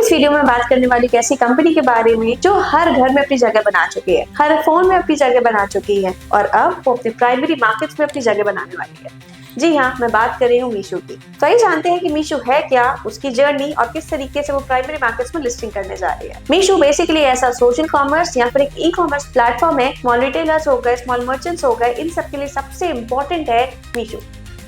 इस वीडियो में बात करने वाली एक ऐसी कंपनी के बारे में जो हर घर में अपनी जगह बना चुकी है, हर फोन में अपनी जगह बना चुकी है और अब वो अपने प्राइमरी मार्केट्स में अपनी जगह बनाने वाली है। जी हाँ, मैं बात कर रही हूँ मीशो की। तो आइए जानते हैं कि मीशो है क्या, उसकी जर्नी और किस तरीके से वो प्राइमरी मार्केट्स में लिस्टिंग करने जा रही है। मीशो बेसिकली ऐसा सोशल कॉमर्स या फिर एक ई कॉमर्स प्लेटफॉर्म है। स्मॉल रिटेलर्स हो गए, स्मॉल मर्चेंट्स हो गए, इन सब के लिए सबसे इम्पोर्टेंट है मीशो।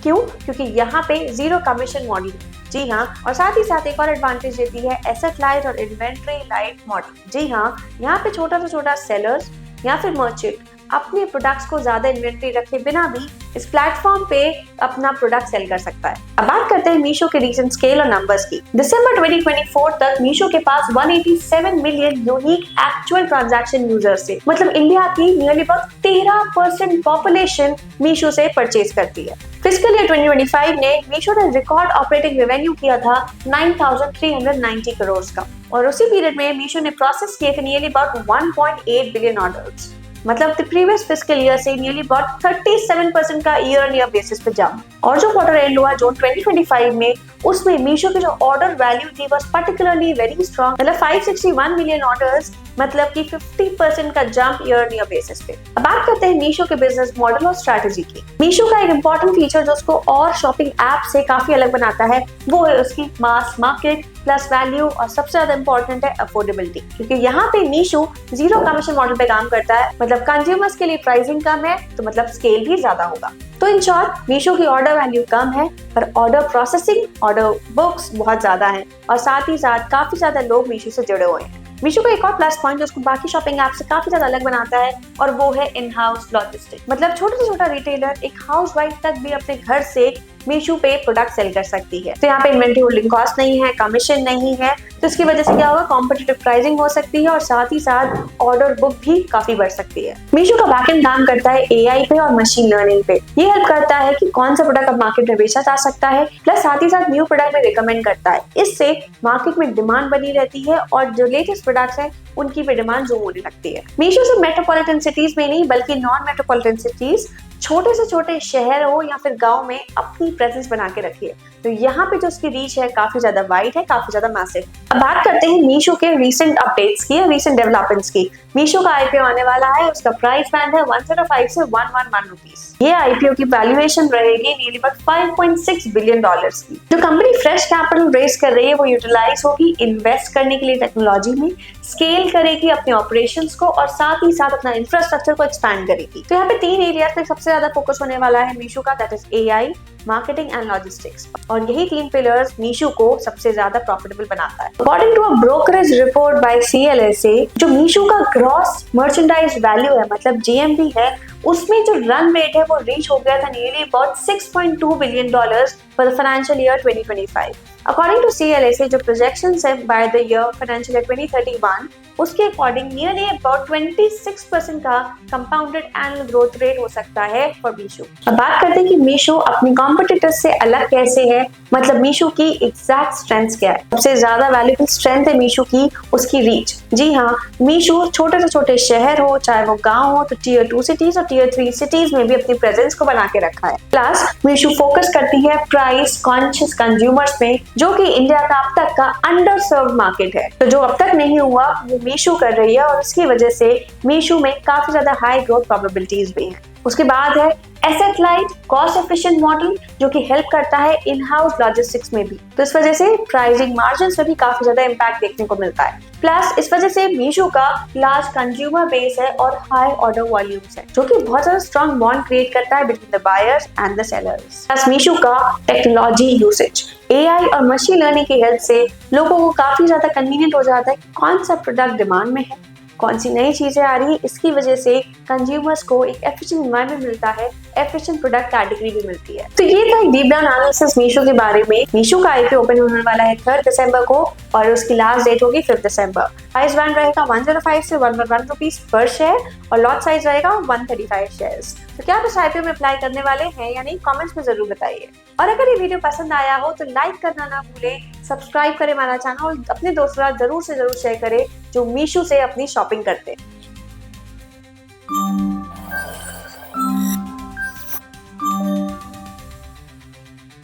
क्यों? क्योंकि यहाँ पे जीरो कमीशन मॉडल। जी हाँ, और साथ ही साथ एक और एडवांटेज देती है एसेट लाइट और इन्वेंट्री लाइट मॉडल। जी हाँ, यहाँ पे छोटा से छोटा सेलर्स या फिर मर्चेंट अपने प्रोडक्ट्स को ज्यादा इन्वेंट्री रखे बिना भी इस प्लेटफॉर्म पे अपना प्रोडक्ट सेल कर सकता है। अब बात करते हैं मीशो के रीसेंट स्केल और नंबर्स की। दिसंबर 2024 तक मीशो के पास 187 million unique actual transaction users थे। मतलब इंडिया की नियरली अबाउट 13% पॉपुलेशन मीशो से परचेज करती है। फिस्कल ईयर 2025 ने मीशो ने रिकॉर्ड ऑपरेटिंग रेवेन्यू किया था 9,390 करोड़ का, और उसी पीरियड में मीशो ने प्रोसेस किए थे नियरली अबाउट 1.8 बिलियन ऑर्डर्स। मतलब प्रीवियस फिस्कल ईयर से नियरली अबाउट 37% का ईयर नियर बेसिस पे जंप। और जो क्वार्टर एंड हुआ जून 2025 में, उसमें मीशो की जो ऑर्डर वैल्यू थी वाज पर्टिकुलरली वेरी स्ट्रॉन्ग। मतलब 561 मिलियन ऑर्डर्स, मतलब कि 50% का जंप ईयर नियर बेसिस पे। अब बात करते हैं मीशो के बिजनेस मॉडल और स्ट्रैटेजी की। मीशो का एक इंपॉर्टेंट फीचर जो उसको और शॉपिंग ऐप से काफी अलग बनाता है वो है उसकी मास मार्केट प्लस वैल्यू, और सबसे ज्यादा इंपॉर्टेंट है अफोर्डेबिलिटी। क्योंकि यहाँ पे मीशो जीरो कमीशन मॉडल पे काम करता है। मतलब कंज्यूमर्स के लिए प्राइसिंग कम है तो मतलब स्केल भी ज्यादा होगा। तो इन शॉर्ट मीशो की ऑर्डर वैल्यू कम है पर ऑर्डर प्रोसेसिंग, ऑर्डर बुक्स बहुत ज्यादा है, और साथ ही साथ काफी ज्यादा लोग मीशो से जुड़े हुए हैं। मीशो का एक और प्लस पॉइंट जो उसको बाकी शॉपिंग ऐप से काफी ज्यादा अलग बनाता है और वो है इन हाउस लॉजिस्टिक। मतलब छोटा से छोटा रिटेलर, एक हाउस वाइफ तक भी अपने घर से मीशो पे प्रोडक्ट सेल कर सकती है। तो यहाँ पे इन्वेंटरी होल्डिंग कॉस्ट नहीं है, कमीशन नहीं है, तो इसकी वजह से क्या होगा, कॉम्पिटिटिव प्राइसिंग हो सकती है और साथ ही साथ ऑर्डर बुक भी काफी बढ़ सकती है। मीशो का बैकएंड काम करता है एआई पे और मशीन लर्निंग पे। ये हेल्प करता है कि कौन सा प्रोडक्ट अब मार्केट में बेचा जा सकता है, प्लस साथ ही साथ न्यू प्रोडक्ट में रिकमेंड करता है। इससे मार्केट में डिमांड बनी रहती है और जो लेटेस्ट प्रोडक्ट्स हैं उनकी भी डिमांड जूम होने लगती है। मीशो से मेट्रोपॉलिटन सिटीज में नहीं बल्कि नॉन मेट्रोपॉलिटन सिटीज, छोटे से छोटे शहर हो या फिर गांव में अपनी प्रेजेंस बना के रखी है। तो यहाँ पे जो उसकी रीच है काफी ज्यादा वाइड है, काफी ज्यादा मैसिव। अब बात करते हैं मीशो के रीसेंट अपडेट्स की, रीसेंट डेवलपमेंट्स की। मीशो का आईपीओ आने वाला है, उसका प्राइस बैंड है 105 से 111 रुपीज। ये आईपीओ की वैल्यूएशन रहेगी नियरली अबाउट 5.6 बिलियन डॉलर्स की। जो कंपनी फ्रेश कैपिटल रेज कर रही है वो यूटिलाइज होगी इन्वेस्ट करने के लिए टेक्नोलॉजी में, स्केल करेगी अपने ऑपरेशंस को और साथ ही साथ अपना इंफ्रास्ट्रक्चर को एक्सपैंड करेगी। तो यहाँ पे 3 एरियाज पे सबसे ज्यादा फोकस होने वाला है मीशो का, that is AI, marketing and logistics. और यही 3 पिलर्स मीशो को सबसे ज्यादा प्रॉफिटेबल बनाता है। According to a brokerage report by CLSA, जो मीशो का ग्रॉस मर्चेंडाइज वैल्यू है, मतलब GMV है, उसमें जो रन रेट है वो रीच हो गया था nearly about 6.2 billion dollars for the financial year 2025। According to CLSA, जो प्रोजेक्शंस है by the year financial year 2031, उसके अकॉर्डिंग नियरली अबाउट 26% का कंपाउंडेड एनुअल ग्रोथ रेट हो सकता है फॉर मीशो। अब बात करते हैं कि मीशो अपनी कॉम्पिटिटर्स से अलग कैसे है, मतलब मीशो की एग्जैक्ट स्ट्रेंथ क्या है। सबसे ज्यादा वैल्यूएबल स्ट्रेंथ है मीशो की उसकी रीच। जी हाँ, मीशो छोटे से छोटे शहर हो चाहे वो गांव हो, तो टियर 2 सिटीज और टियर 3 सिटीज में भी अपनी प्रेजेंस को बना के रखा है। प्लस मीशो फोकस करती है प्राइस कॉन्शियस कंज्यूमर्स में, जो कि इंडिया का अब तक का अंडर सर्व मार्केट है। तो जो अब तक नहीं हुआ वो मीशो कर रही है और उसकी वजह से मीशो में काफी ज्यादा हाई ग्रोथ प्रोबेबिलिटीज भी हैं। उसके बाद है asset light cost efficient model, जो कि हेल्प करता है इन हाउस लॉजिस्टिक्स में भी। तो इस वजह से प्राइसिंग मार्जिन्स में भी काफी ज्यादा इम्पैक्ट देखने को मिलता है। प्लस इस वजह से मीशो का लार्ज कंज्यूमर बेस है और हाई ऑर्डर वॉल्यूम्स है, जो कि बहुत ज्यादा स्ट्रॉन्ग बॉन्ड क्रिएट करता है between the buyers and the sellers. Plus Meesho का टेक्नोलॉजी यूसेज, एआई और मशीन लर्निंग की हेल्प से लोगों को काफी ज्यादा कन्वीनियंट हो जाता है कौन सा प्रोडक्ट डिमांड में है, कौन सी नई चीजें आ रही है। इसकी वजह से कंज्यूमर्स को एक एफिशिएंट एनवायरनमेंट मिलता है, एफिशिएंट प्रोडक्ट कैटेगरी भी मिलती है। तो ये था डीप डाउन एनालिसिस मीशो के बारे में। मीशो का आईपीओ ओपन होने वाला है 3 दिसंबर को और उसकी लास्ट डेट होगी 5 दिसंबर। प्राइस बैंड रहेगा 105 से 111 रुपीज पर शेयर और लॉट साइज रहेगा 135 शेयर्स। तो क्या आप इस आईपीओ में अप्लाई करने वाले हैं या नहीं, कमेंट्स में जरूर बताइए। और अगर ये वीडियो पसंद आया हो तो लाइक करना ना भूलें, सब्सक्राइब करें हमारा चैनल और अपने दोस्तों जरूर से जरूर शेयर करें जो मीशो से अपनी शॉपिंग करते हैं।